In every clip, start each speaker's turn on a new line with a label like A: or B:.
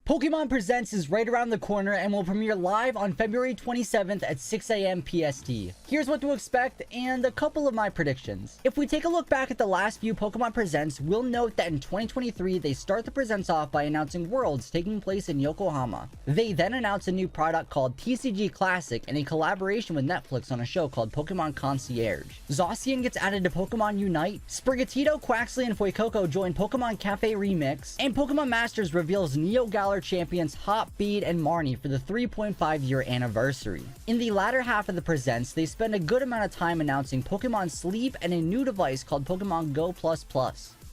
A: Pokemon Presents is right around the corner and will premiere live on February 27th at 6 a.m. PST. Here's what to expect and a couple of my predictions. If we take a look back at the last few Pokemon Presents, we'll note that in 2023, they start the Presents off by announcing Worlds taking place in Yokohama. They then announce a new product called TCG Classic and a collaboration with Netflix on a show called Pokemon Concierge. Zacian gets added to Pokemon Unite, Sprigatito, Quaxley, and Fuecoco join Pokemon Cafe Remix, and Pokemon Masters reveals Neo Galar champions Hop, Bead, and Marnie for the 3.5-year anniversary. In the latter half of the Presents, they spend a good amount of time announcing Pokemon Sleep and a new device called Pokemon GO++.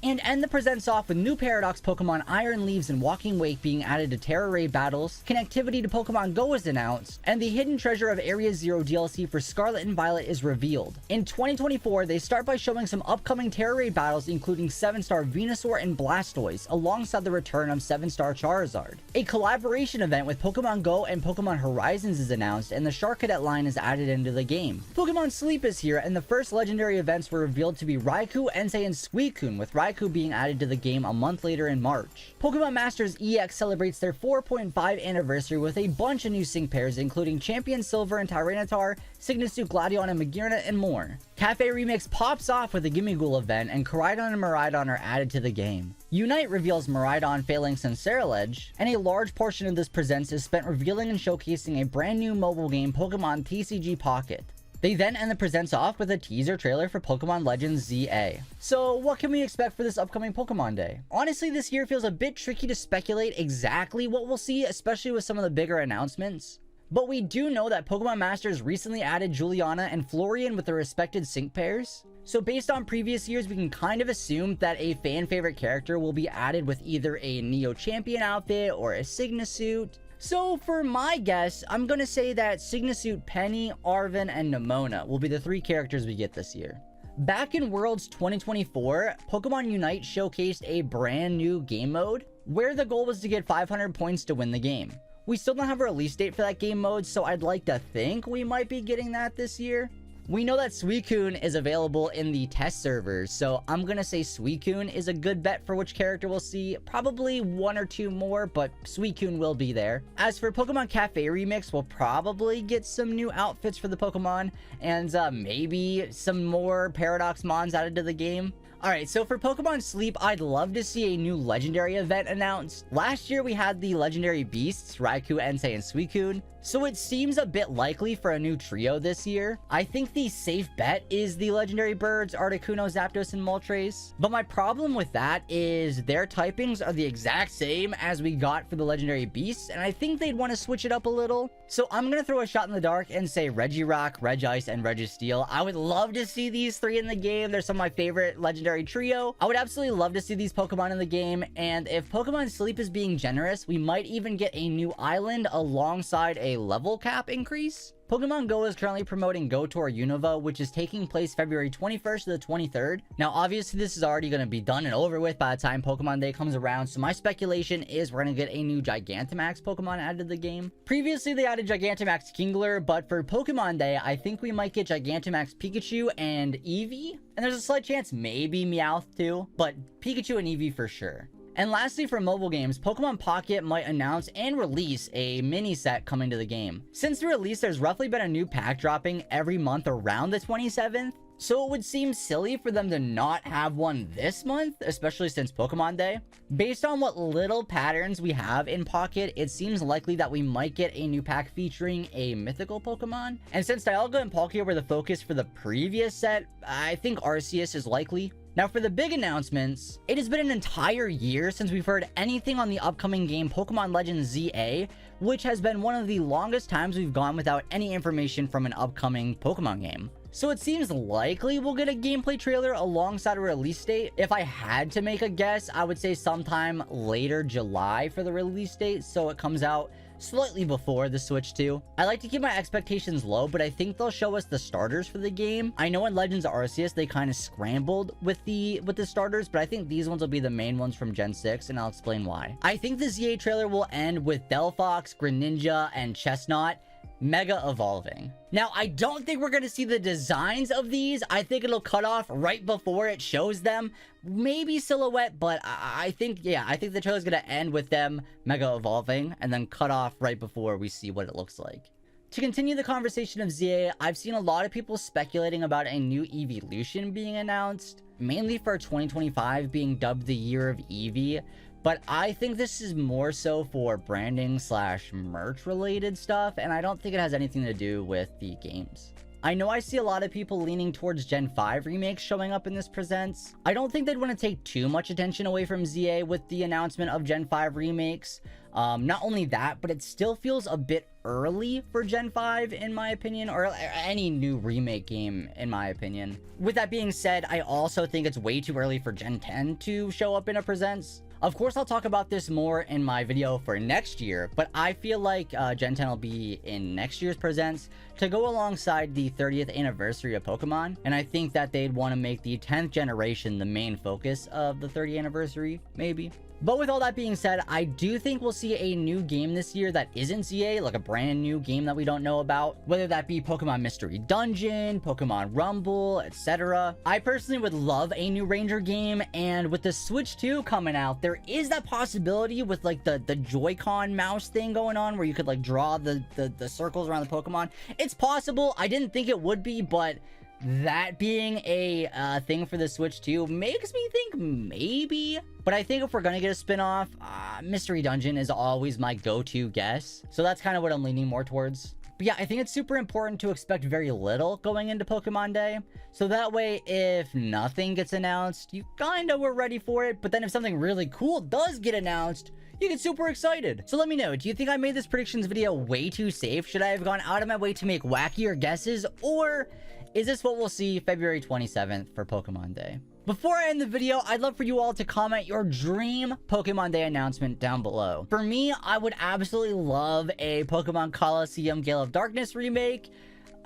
A: And end the Presents off with new Paradox Pokemon Iron Leaves and Walking Wake being added to Terra Ray battles, connectivity to Pokemon GO is announced, and the Hidden Treasure of Area Zero DLC for Scarlet and Violet is revealed. In 2024, they start by showing some upcoming Terra Ray battles including 7-star Venusaur and Blastoise, alongside the return of 7-star Charizard. A collaboration event with Pokemon GO and Pokemon Horizons is announced, and the Shark Cadet line is added into the game. Pokemon Sleep is here, and the first legendary events were revealed to be Raikou, Entei, and Suicune, with Raikou being added to the game a month later in March. Pokemon Masters EX celebrates their 4.5 anniversary with a bunch of new sync pairs, including Champion Silver and Tyranitar, Cygnus, Gladion, and Magearna, and more. Cafe Remix pops off with a Gimmighoul event, and Koraidon and Miraidon are added to the game. Unite reveals Miraidon, Phalanx, and Ceruledge, and a large portion of this Presents is spent revealing and showcasing a brand new mobile game, Pokemon TCG Pocket. They then end the Presents off with a teaser trailer for Pokémon Legends ZA. So what can we expect for this upcoming Pokemon Day? Honestly, this year feels a bit tricky to speculate exactly what we'll see, especially with some of the bigger announcements. But we do know that Pokemon Masters recently added Juliana and Florian with their respected sync pairs. So based on previous years, we can kind of assume that a fan favorite character will be added with either a Neo Champion outfit or a Signa suit. So for my guess, I'm going to say that Signasuit, Penny, Arven, and Nemona will be the 3 characters we get this year. Back in Worlds 2024, Pokemon Unite showcased a brand new game mode where the goal was to get 500 points to win the game. We still don't have a release date for that game mode, so I'd like to think we might be getting that this year. We know that Suicune is available in the test servers, so I'm gonna say Suicune is a good bet for which character we'll see. Probably 1 or 2 more, but Suicune will be there. As for Pokemon Cafe Remix, we'll probably get some new outfits for the Pokemon, and maybe some more Paradox Mons added to the game. Alright, so for Pokemon Sleep, I'd love to see a new legendary event announced. Last year we had the legendary beasts, Raikou, Entei, and Suicune, so it seems a bit likely for a new trio this year. I think the safe bet is the legendary birds, Articuno, Zapdos, and Moltres. But my problem with that is their typings are the exact same as we got for the legendary beasts, and I think they'd want to switch it up a little. So I'm gonna throw a shot in the dark and say Regirock, Regice, and Registeel. I would love to see these 3 in the game. They're some of my favorite legendary trio. I would absolutely love to see these Pokemon in the game, and if Pokemon Sleep is being generous, we might even get a new island alongside a level cap increase. Pokemon GO is currently promoting Go Tour Unova, which is taking place February 21st to the 23rd. Now, obviously, this is already going to be done and over with by the time Pokemon Day comes around, so my speculation is we're going to get a new Gigantamax Pokemon added to the game. Previously, they added Gigantamax Kingler, but for Pokemon Day, I think we might get Gigantamax Pikachu and Eevee. And there's a slight chance maybe Meowth too, but Pikachu and Eevee for sure. And lastly, for mobile games, Pokemon Pocket might announce and release a mini set coming to the game. Since the release, there's roughly been a new pack dropping every month around the 27th. So it would seem silly for them to not have one this month, especially since Pokemon Day. Based on what little patterns we have in Pocket, it seems likely that we might get a new pack featuring a mythical Pokemon. And since Dialga and Palkia were the focus for the previous set, I think Arceus is likely. Now for the big announcements, it has been an entire year since we've heard anything on the upcoming game Pokémon Legends ZA, which has been one of the longest times we've gone without any information from an upcoming Pokemon game. So it seems likely we'll get a gameplay trailer alongside a release date. If I had to make a guess, I would say sometime later July for the release date, so it comes out slightly before the Switch 2. I like to keep my expectations low, but I think they'll show us the starters for the game. I know in Legends Arceus they kind of scrambled with the starters, but I think these ones will be the main ones from Gen 6, and I'll explain why. I think the ZA trailer will end with Delphox, Greninja, and Chestnut Mega Evolving. Now, I don't think we're going to see the designs of these. I think it'll cut off right before it shows them. Maybe Silhouette, but I think, yeah, I think the trailer is going to end with them Mega Evolving and then cut off right before we see what it looks like. To continue the conversation of ZA, I've seen a lot of people speculating about a new evolution being announced, mainly for 2025 being dubbed the year of Eevee. But I think this is more so for branding / merch related stuff, and I don't think it has anything to do with the games. I know I see a lot of people leaning towards Gen 5 remakes showing up in this presents. I don't think they'd want to take too much attention away from ZA with the announcement of Gen 5 remakes. Not only that, but it still feels a bit early for Gen 5 in my opinion, or any new remake game in my opinion. With that being said, I also think it's way too early for Gen 10 to show up in a presents. Of course, I'll talk about this more in my video for next year, but I feel like Gen 10 will be in next year's presents to go alongside the 30th anniversary of Pokemon, and I think that they'd want to make the 10th generation the main focus of the 30th anniversary, maybe. But with all that being said, I do think we'll see a new game this year that isn't ZA, like a brand new game that we don't know about, whether that be Pokemon Mystery Dungeon, Pokemon Rumble, etc. I personally would love a new Ranger game, and with the Switch 2 coming out, there is that possibility with like the Joy-Con mouse thing going on where you could like draw the circles around the Pokemon. It's possible. I didn't think it would be, but that being a thing for the Switch 2 makes me think maybe. But I think if we're gonna get a spin-off, Mystery Dungeon is always my go-to guess. So that's kind of what I'm leaning more towards. But yeah, I think it's super important to expect very little going into Pokemon Day. So that way, if nothing gets announced, you kind of were ready for it. But then if something really cool does get announced, you get super excited. So let me know, do you think I made this predictions video way too safe? Should I have gone out of my way to make wackier guesses? Or is this what we'll see February 27th for Pokemon Day? Before I end the video, I'd love for you all to comment your dream Pokemon Day announcement down below. For me, I would absolutely love a Pokemon Coliseum Gale of Darkness remake.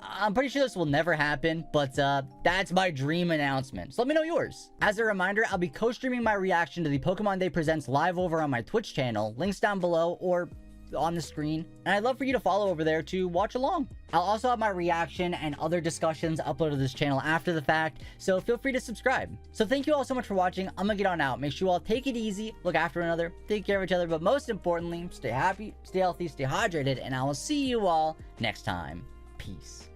A: I'm pretty sure this will never happen, but that's my dream announcement. So let me know yours. As a reminder, I'll be co-streaming my reaction to the Pokemon Day Presents live over on my Twitch channel. Links down below or on the screen, and I'd love for you to follow over there to watch along. I'll also have my reaction and other discussions uploaded to this channel after the fact, so feel free to subscribe. So thank you all so much for watching. I'm gonna get on out. Make sure you all take it easy, look after one another, take care of each other, but most importantly, stay happy, stay healthy, stay hydrated, and I will see you all next time. Peace.